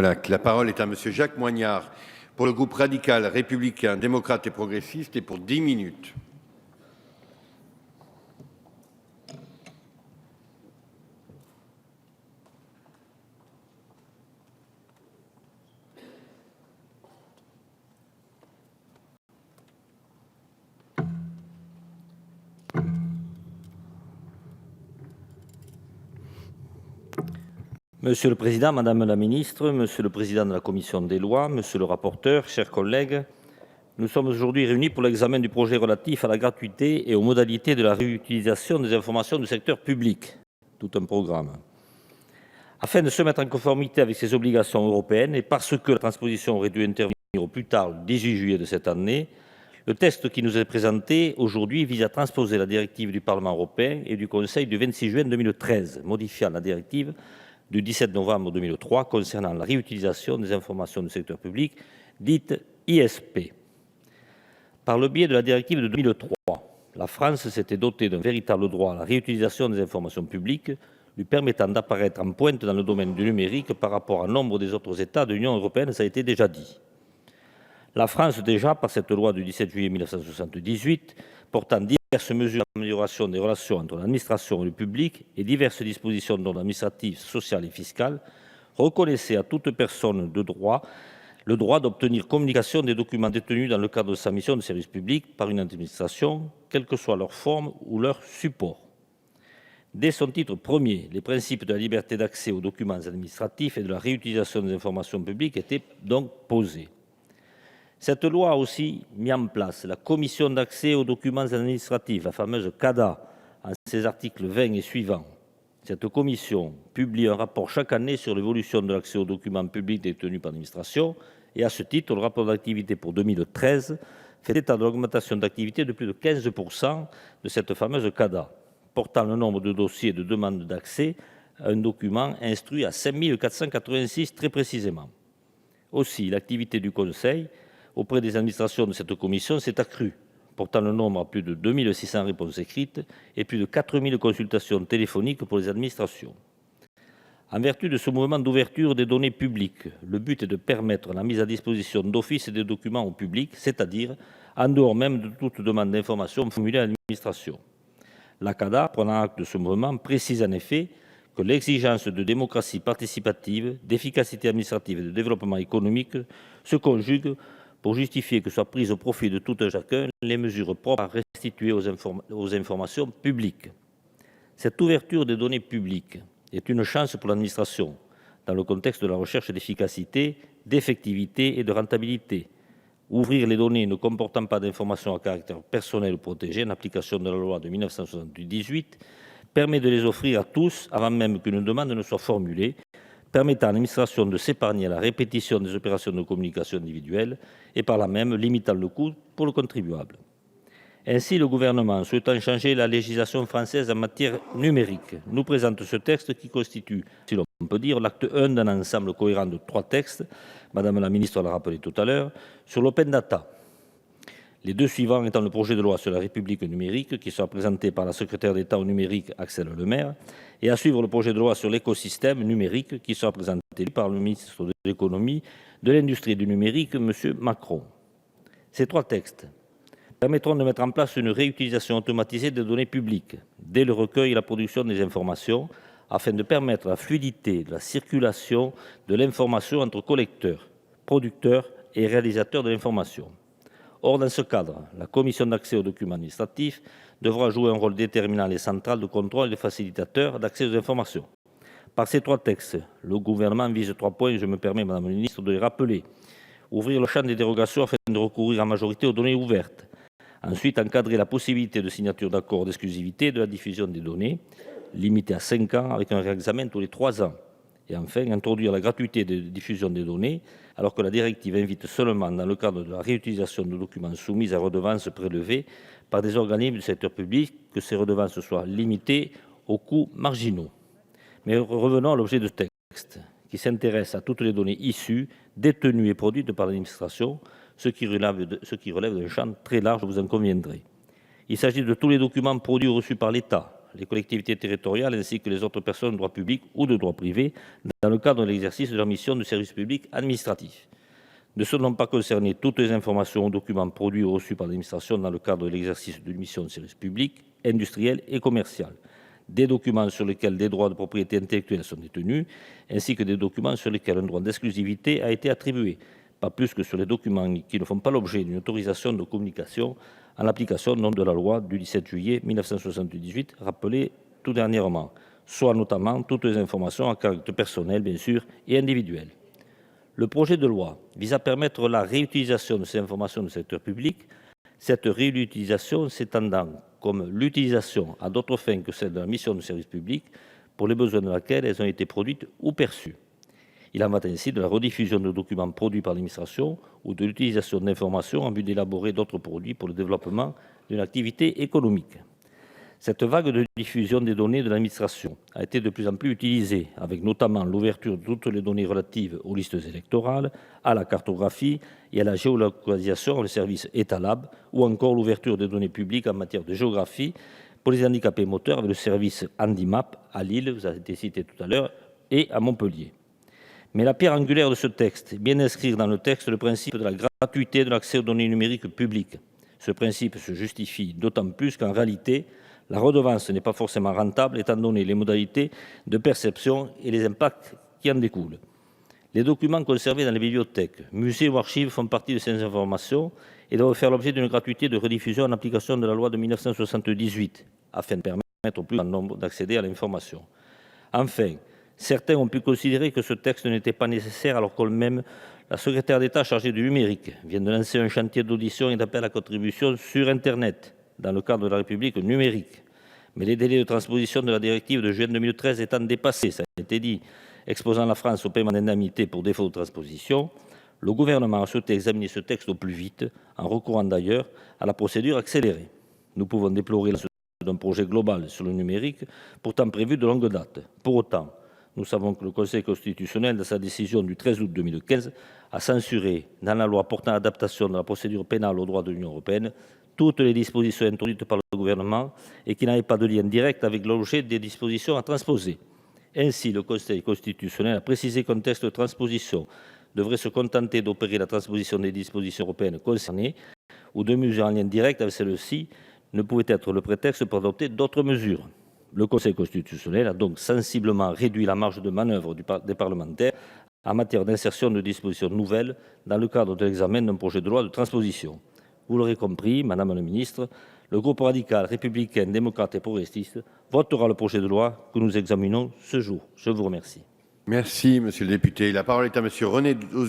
La parole est à Monsieur Jacques Moignard pour le groupe radical, républicain, démocrate et progressiste et pour 10 minutes. Monsieur le Président, Madame la Ministre, Monsieur le Président de la Commission des lois, Monsieur le rapporteur, chers collègues, nous sommes aujourd'hui réunis pour l'examen du projet relatif à la gratuité et aux modalités de la réutilisation des informations du secteur public, tout un programme. Afin de se mettre en conformité avec ces obligations européennes et parce que la transposition aurait dû intervenir au plus tard le 18 juillet de cette année, le texte qui nous est présenté aujourd'hui vise à transposer la directive du Parlement européen et du Conseil du 26 juin 2013, modifiant la directive du 17 novembre 2003 concernant la réutilisation des informations du secteur public, dite ISP. Par le biais de la directive de 2003, la France s'était dotée d'un véritable droit à la réutilisation des informations publiques, lui permettant d'apparaître en pointe dans le domaine du numérique par rapport à nombre des autres États de l'Union européenne, ça a été déjà dit. La France, déjà, par cette loi du 17 juillet 1978, portant diverses mesures d'amélioration des relations entre l'administration et le public et diverses dispositions d'ordre administratif, social et fiscal, reconnaissait à toute personne de droit le droit d'obtenir communication des documents détenus dans le cadre de sa mission de service public par une administration, quelle que soit leur forme ou leur support. Dès son titre premier, les principes de la liberté d'accès aux documents administratifs et de la réutilisation des informations publiques étaient donc posés. Cette loi a aussi mis en place la Commission d'accès aux documents administratifs, la fameuse CADA, en ses articles 20 et suivants. Cette commission publie un rapport chaque année sur l'évolution de l'accès aux documents publics détenus par l'administration et à ce titre, le rapport d'activité pour 2013 fait état de l'augmentation d'activité de plus de 15% de cette fameuse CADA, portant le nombre de dossiers de demande d'accès à un document instruit à 5486 très précisément. Aussi, l'activité du Conseil auprès des administrations de cette commission s'est accrue, portant le nombre à plus de 2600 réponses écrites et plus de 4000 consultations téléphoniques pour les administrations. En vertu de ce mouvement d'ouverture des données publiques, le but est de permettre la mise à disposition d'office des documents au public, c'est-à-dire en dehors même de toute demande d'information formulée à l'administration. La CADA, prenant acte de ce mouvement, précise en effet que l'exigence de démocratie participative, d'efficacité administrative et de développement économique se conjugue pour justifier que soient prises au profit de tout un chacun les mesures propres à restituer aux informations publiques. Cette ouverture des données publiques est une chance pour l'administration, dans le contexte de la recherche d'efficacité, d'effectivité et de rentabilité. Ouvrir les données ne comportant pas d'informations à caractère personnel ou protégé, en application de la loi de 1978, permet de les offrir à tous avant même qu'une demande ne soit formulée, permettant à l'administration de s'épargner la répétition des opérations de communication individuelles et par là même limitant le coût pour le contribuable. Ainsi, le gouvernement, souhaitant changer la législation française en matière numérique, nous présente ce texte qui constitue, si l'on peut dire, l'acte 1 d'un ensemble cohérent de 3 textes, Madame la Ministre l'a rappelé tout à l'heure, sur l'open data. Les 2 suivants étant le projet de loi sur la République numérique, qui sera présenté par la secrétaire d'État au numérique, Axel Lemaire, et à suivre le projet de loi sur l'écosystème numérique, qui sera présenté par le ministre de l'Économie, de l'Industrie et du Numérique, M. Macron. Ces 3 textes permettront de mettre en place une réutilisation automatisée des données publiques, dès le recueil et la production des informations, afin de permettre la fluidité de la circulation de l'information entre collecteurs, producteurs et réalisateurs de l'information. Or, dans ce cadre, la Commission d'accès aux documents administratifs devra jouer un rôle déterminant et central de contrôle et de facilitateur d'accès aux informations. Par ces 3 textes, le gouvernement vise 3 points, je me permets, Madame la Ministre, de les rappeler. Ouvrir le champ des dérogations afin de recourir en majorité aux données ouvertes. Ensuite, encadrer la possibilité de signature d'accords d'exclusivité de la diffusion des données, limitée à 5 ans avec un réexamen tous les 3 ans. Et enfin, introduire la gratuité de diffusion des données, alors que la directive invite seulement, dans le cadre de la réutilisation de documents soumis à redevances prélevées par des organismes du secteur public, que ces redevances soient limitées aux coûts marginaux. Mais revenons à l'objet de ce texte, qui s'intéresse à toutes les données issues, détenues et produites par l'administration, ce qui relève d'un champ très large, vous en conviendrez. Il s'agit de tous les documents produits ou reçus par l'État, les collectivités territoriales ainsi que les autres personnes de droit public ou de droit privé dans le cadre de l'exercice de leur mission de service public administratif. Ne sont donc pas concernées toutes les informations ou documents produits ou reçus par l'administration dans le cadre de l'exercice d'une mission de service public, industriel et commercial, des documents sur lesquels des droits de propriété intellectuelle sont détenus, ainsi que des documents sur lesquels un droit d'exclusivité a été attribué, pas plus que sur les documents qui ne font pas l'objet d'une autorisation de communication en application de la loi du 17 juillet 1978, rappelée tout dernièrement, soit notamment toutes les informations à caractère personnel, bien sûr, et individuel. Le projet de loi vise à permettre la réutilisation de ces informations du secteur public, cette réutilisation s'étendant comme l'utilisation à d'autres fins que celle de la mission de service public pour les besoins de laquelle elles ont été produites ou perçues. Il en va ainsi de la rediffusion de documents produits par l'administration ou de l'utilisation d'informations en vue d'élaborer d'autres produits pour le développement d'une activité économique. Cette vague de diffusion des données de l'administration a été de plus en plus utilisée, avec notamment l'ouverture de toutes les données relatives aux listes électorales, à la cartographie et à la géolocalisation dans le service Etalab, ou encore l'ouverture des données publiques en matière de géographie pour les handicapés moteurs avec le service Handimap à Lille, vous avez été cité tout à l'heure, et à Montpellier. Mais la pierre angulaire de ce texte est bien d'inscrire dans le texte le principe de la gratuité de l'accès aux données numériques publiques. Ce principe se justifie d'autant plus qu'en réalité, la redevance n'est pas forcément rentable étant donné les modalités de perception et les impacts qui en découlent. Les documents conservés dans les bibliothèques, musées ou archives font partie de ces informations et doivent faire l'objet d'une gratuité de rediffusion en application de la loi de 1978, afin de permettre au plus grand nombre d'accéder à l'information. Enfin, certains ont pu considérer que ce texte n'était pas nécessaire alors que même la secrétaire d'État chargée du numérique vient de lancer un chantier d'audition et d'appel à contribution sur Internet dans le cadre de la République numérique. Mais les délais de transposition de la directive de juin 2013 étant dépassés, ça a été dit, exposant la France au paiement d'indemnités pour défaut de transposition, le gouvernement a souhaité examiner ce texte au plus vite, en recourant d'ailleurs à la procédure accélérée. Nous pouvons déplorer la suite d'un projet global sur le numérique, pourtant prévu de longue date. Pour autant, nous savons que le Conseil constitutionnel, dans sa décision du 13 août 2015, a censuré, dans la loi portant adaptation de la procédure pénale au droit de l'Union européenne, toutes les dispositions introduites par le gouvernement et qui n'avaient pas de lien direct avec l'objet des dispositions à transposer. Ainsi, le Conseil constitutionnel a précisé qu'un texte de transposition devrait se contenter d'opérer la transposition des dispositions européennes concernées ou de mesures en lien direct avec celles-ci ne pouvait être le prétexte pour adopter d'autres mesures. Le Conseil constitutionnel a donc sensiblement réduit la marge de manœuvre des parlementaires en matière d'insertion de dispositions nouvelles dans le cadre de l'examen d'un projet de loi de transposition. Vous l'aurez compris, Madame la Ministre, le groupe radical, républicain, démocrate et progressiste votera le projet de loi que nous examinons ce jour. Je vous remercie. Merci, monsieur le député. La parole est à monsieur René Dosier.